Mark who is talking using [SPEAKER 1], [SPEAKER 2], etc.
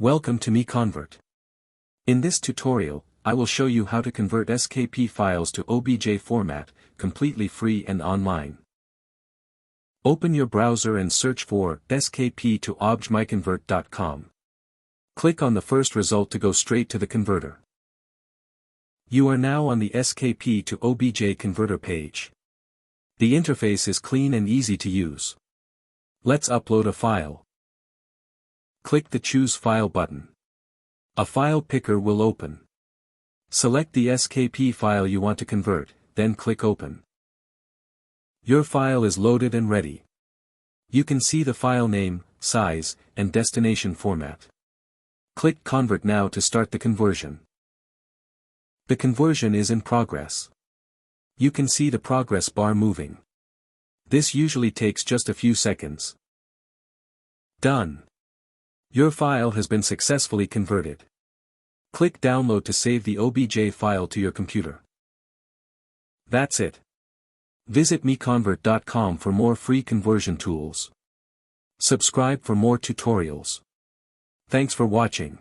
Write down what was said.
[SPEAKER 1] Welcome to MiConvert. In this tutorial, I will show you how to convert SKP files to OBJ format, completely free and online. Open your browser and search for SKP to OBJ MiConvert.com. Click on the first result to go straight to the converter. You are now on the SKP to OBJ converter page. The interface is clean and easy to use. Let's upload a file. Click the Choose File button. A file picker will open. Select the SKP file you want to convert, then click Open. Your file is loaded and ready. You can see the file name, size, and destination format. Click Convert now to start the conversion. The conversion is in progress. You can see the progress bar moving. This usually takes just a few seconds. Done. Your file has been successfully converted. Click Download to save the OBJ file to your computer. That's it. Visit MiConvert.com for more free conversion tools. Subscribe for more tutorials. Thanks for watching.